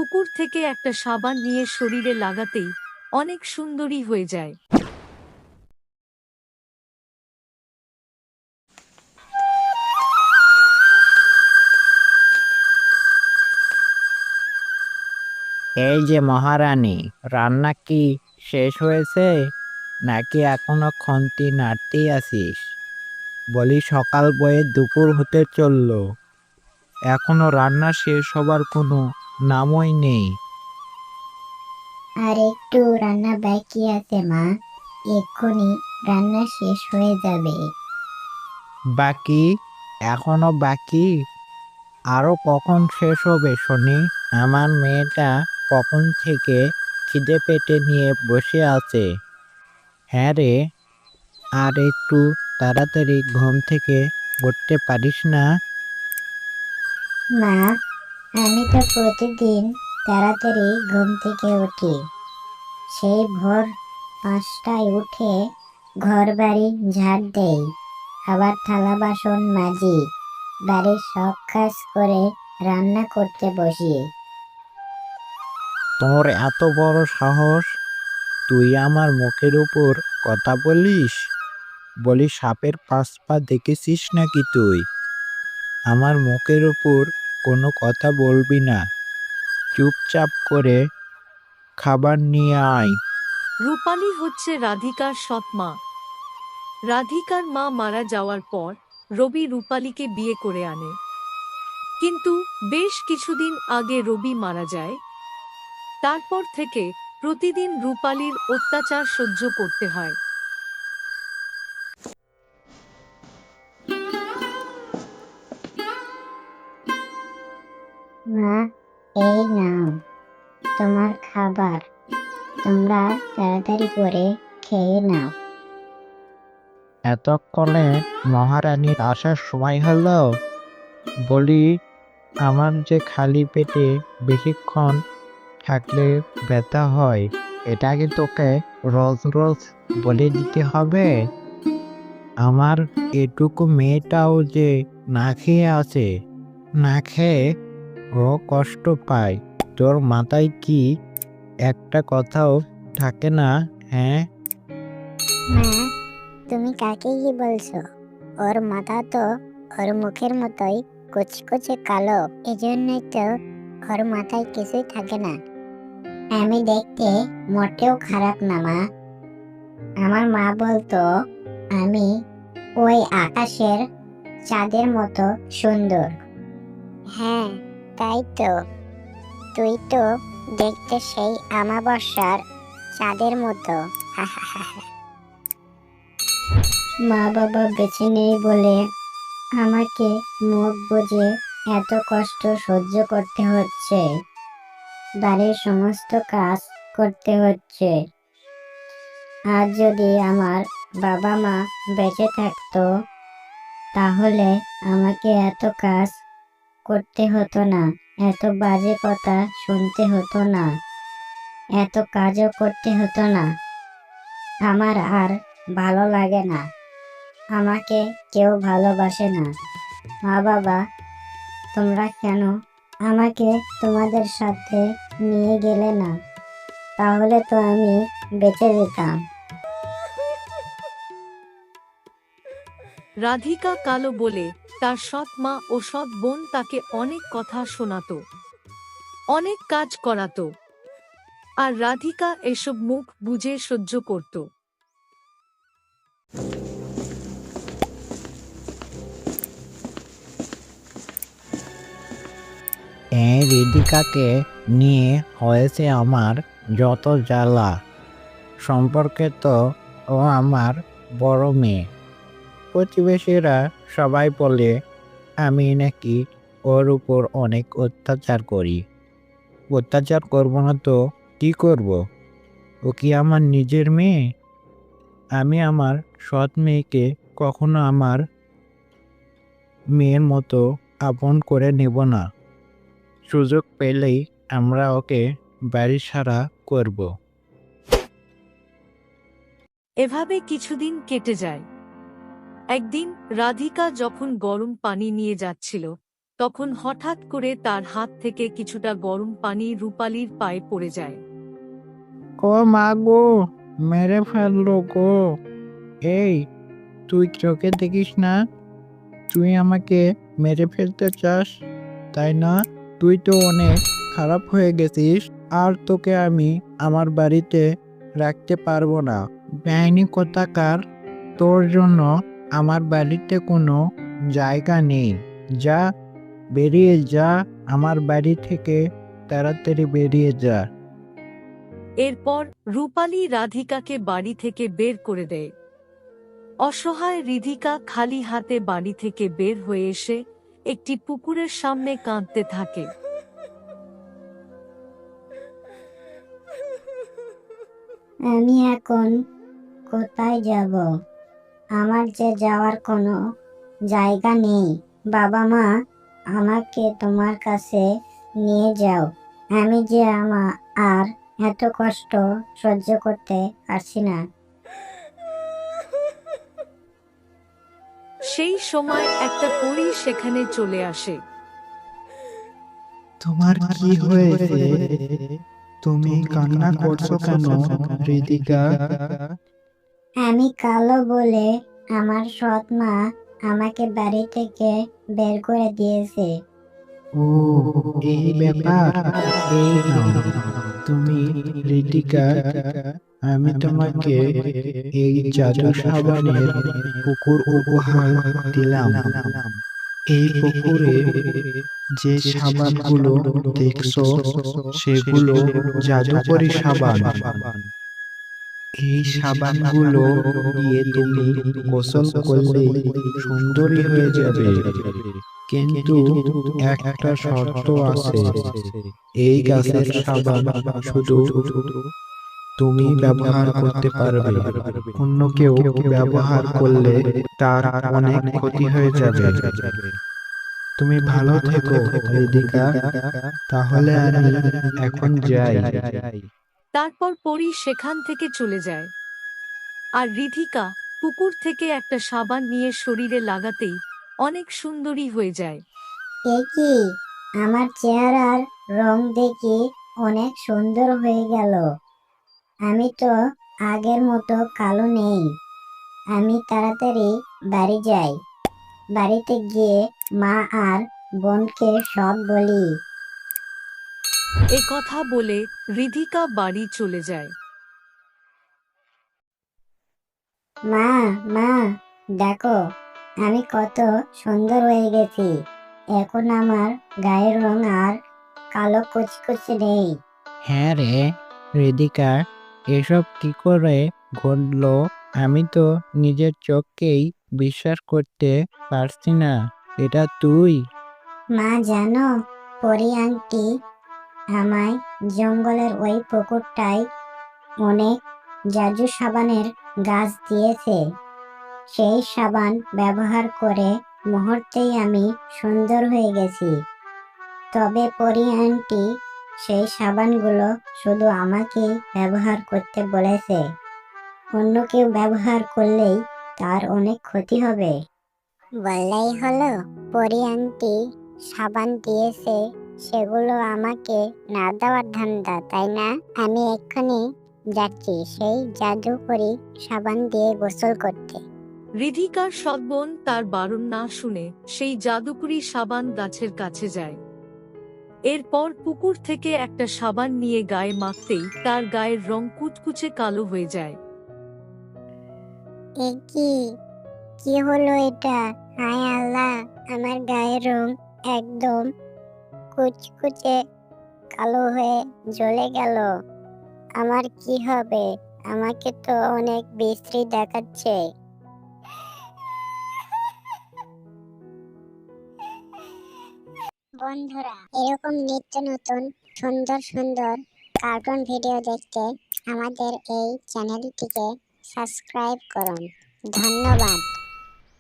পুকুর থেকে একটা সাবান নিয়ে শরীরে লাগাতেই অনেক সুন্দরী হয়ে যায়। এই যে মহারানী, রান্না কি শেষ হয়েছে নাকি এখনো খন্তি নাড়তেই আছিস? বলি সকাল বয়ে দুপুর হতে চললো, এখনো রান্না শেষ হবার কোনো নামই নেই। আর একটু রান্না বাকি আছে মা, এক্ষুনি রান্না শেষ হয়ে যাবে। বাকি? এখনো বাকি? আরো কখন শেষ হবে শুনি? আমার মেয়েটা কখন থেকে খিদে পেটে নিয়ে বসে আছে। হ্যাঁ রে, আর একটু তাড়াতাড়ি ঘুম থেকে উঠতে পারিস না? মা, আমি তো প্রতিদিন তাড়াতাড়ি ঘুম থেকে উঠি। সেই ভোর 5টায় উঠে ঘর বাড়ি ঝাড় দেই, আবার থালা বাসন মাজি, বাড়ির সব কাজ করে রান্না করতে বসি। তোর এত বড় সাহস, তুই আমার মুখের উপর কথা বলিস? বলি সাপের 5 পা দেখেছিস নাকি তুই? আমার মুখের উপর কোনো কথা বলবি না, চুপচাপ করে খাবার নিয়ে আয়। রূপালী হচ্ছে রাধিকার সৎ মা। রাধিকার মা মারা যাওয়ার পর রবি রূপালীকে বিয়ে করে আনে। কিন্তু বেশ কিছুদিন আগে রবি মারা যায়। তারপর থেকে প্রতিদিন রূপালীর অত্যাচার সহ্য করতে হয়। মা, এই নাও তোমার খাবার, তোমরা তাড়াতাড়ি করে খেয়ে নাও। এতক্ষণে মহারানীর আসার সময় হলো? বলি, আমার যে খালি পেটে বেশিক্ষণ থাকলে ব্যথা হয়, এটা কি তোকে রোজ রোজ বলে দিতে হবে? আমার এটুকু মেয়েটাও যে না খেয়ে আছে, না খেয়ে ও কষ্ট পায়। তোর মাথায় কি একটা কথাও থাকে না? হ্যাঁ, মা, তুমি কাকে কি বলছো? ওর মাথা তো ওর মুখের মতোই কুচকুচে কালো, এজন্যই তো ওর মাথায় কিছুই থাকে না। আমি দেখতে মোটেও খারাপ না মা। আমার মা বলতো আমি ওই আকাশের চাঁদের মতো সুন্দর। হ্যাঁ, তাই তো। তুই তো দেখতে সেই আমাবস্যার চাঁদের মতো। মা বাবা বেঁচে নেই বলে আমাকে মুখ বুজে এত কষ্ট সহ্য করতে হচ্ছে, বাড়ির সমস্ত কাজ করতে হচ্ছে। আর যদি আমার বাবা মা বেঁচে থাকতো, তাহলে আমাকে এত কাজ করতে হতো না, এত বাজে কথা শুনতে হতো না, এত কাজও করতে হতো না। আমার আর ভালো লাগে না, আমাকে কেউ ভালোবাসে না। মা বাবা, তোমরা কেন আমাকে তোমাদের সাথে নিয়ে গেলে না? তাহলে তো আমি বেঁচে যেতাম। রাধিকা কালো বলে তার সৎ মা ও সৎ বোন তাকে অনেক কথা শোনাতো, অনেক কাজ করাতো, আর রাধিকা এসব মুখ বুজে সহ্য করত। এই রিদিকাকে নিয়ে হয়েছে আমার যত জ্বালা। সম্পর্কে তো ও আমার বড় মেয়ে। প্রতিবেশীরা সবাই বলে আমি নাকি ওর উপর অনেক অত্যাচার করি। অত্যাচার করব না তো কি করব? ও কি আমার নিজের মেয়ে? আমি আমার সৎ মেয়েকে কখনো আমার মেয়ের মতো আপন করে নেব না। সুযোগ পেলেই আমরা ওকে বাড়ি ছাড়া করব। এভাবে কিছুদিন কেটে যায়। একদিন রাধিকা যখন গরম পানি নিয়ে যাচ্ছিল, তখন হঠাৎ করে তার হাত থেকে কিছুটা গরম পানি রূপালীর পায়ে পড়ে যায়। ও মা গো, মেরে ফেললো গো। এই, তুই চোখে দেখিস না? তুই আমাকে মেরে ফেলতে চাস, তাই না? তুই তো অনেক খারাপ হয়ে গেছিস, আর তোকে আমি আমার বাড়িতে রাখতে পারবো না। বেআইনি কোথাকার, তোর জন্য আমার বাড়িতে কোনো জায়গা নেই। যা, বেরিয়ে যা আমার বাড়ি থেকে, তাড়াতাড়ি বেরিয়ে যা। এরপর রূপালী রাধিকাকে বাড়ি থেকে বের করে দেয়। অসহায় রিধিকা খালি হাতে বাড়ি থেকে বের হয়ে এসে একটি পুকুরের সামনে কাঁদতে থাকে। আমি এখন কোথায় যাব? আমার যে যাওয়ার কোনো জায়গা নেই। বাবা মা, আমাকে তোমার কাছে নিয়ে যাও। আমি যে আর এত কষ্ট সহ্য করতে পারছি না। সেই সময় একটা পরী সেখানে চলে আসে। তোমার কি হয়েছে? তুমি কান্না করছো কেন, রিদিকা? আমি কালো বলে আমার সৎ মা আমাকে বাড়ি থেকে বের করে দিয়েছে। ও, এই ব্যাপার। এই নাও, তুমি রিদিকা, আমি তোমাকে এই জাদু সাবানের পুকুর উপহার দিলাম। এই পুকুরে যে সাবানগুলো দেখছো, সেগুলো জাদুকরি সাবান। এই সাবানগুলো দিয়ে তুমি গোসল করলেই সুন্দরী হয়ে যাবে। কিন্তু একটা শর্ত আছে, এই গাছের সাবান শুধু তুমি ব্যবহার করতে পারবে। অন্য কেউ ব্যবহার করলে তার অনেক ক্ষতি হয়ে যাবে। তুমি ভালো থেকো, রিদিকা। তাহলে আমি এখন যাই। তারপর পরী সেখান থেকে চলে যায়। আর রিধিকা পুকুর থেকে একটা সাবান নিয়ে শরীরে লাগাতেই অনেক সুন্দরী হয়ে যায়। এ কি, আমার চেহারার রং দেখে অনেক সুন্দর হয়ে গেল। আমি তো আগের মতো কালো নেই। আমি তাড়াতাড়ি বাড়ি যাই। বাড়িতে গিয়ে মা আর বোনকে সব বলি। এ কথা বলে রিধিকা বাড়ি চলে যায়। মা, মা, দেখো আমি কত সুন্দর হয়ে গেছি। এখন আমার গায়ের রং আর কালো কুচকুচে নেই। হ্যাঁ রে, রিদিকা, এসব কি করে ঘটলো? আমি তো নিজের চোখকেই বিশ্বাস করতে পারছি না। এটা তুই? মা জানো, পরি আন্টি আমায় জঙ্গলের ওই পুকুরটায় অনেক জাদু সাবানের গাছ দিয়েছে। সেই সাবান ব্যবহার করে মুহূর্তেই আমি সুন্দর হয়ে গেছি। তবে পরি আন্টি সেই সাবানগুলো শুধু আমাকে ব্যবহার করতে বলেছে। অন্য কেউ ব্যবহার করলেই তার অনেক ক্ষতি হবে। বললেই হলো, পরি আন্টি সাবান দিয়েছে, সেগুলো আমাকে না দেওয়ার ধান্দা, তাই না? আমি এক্ষুনি যাচ্ছি সেই জাদুকরি সাবান দিয়ে গোসল করতে। রিধিকার সৎ বোন তার বারণ না শুনে সেই জাদুকরি সাবান গাছের কাছে যায়। এরপর পুকুর থেকে একটা সাবান নিয়ে গায়ে মাখতেই তার গায়ের রং কুচকুচে কালো হয়ে যায়। এ কি, কি হলো এটা? হায় আল্লাহ, আমার গায়ের রং একদম কুচকুচে কালো হয়ে জ্বলে গেল। আমার কি হবে? আমাকে তো অনেক বিশ্রী দেখাচ্ছে। বন্ধুরা, এরকম নিত্য নতুন সুন্দর সুন্দর কার্টুন ভিডিও দেখতে আমাদের এই চ্যানেলটিকে সাবস্ক্রাইব করুন। ধন্যবাদ।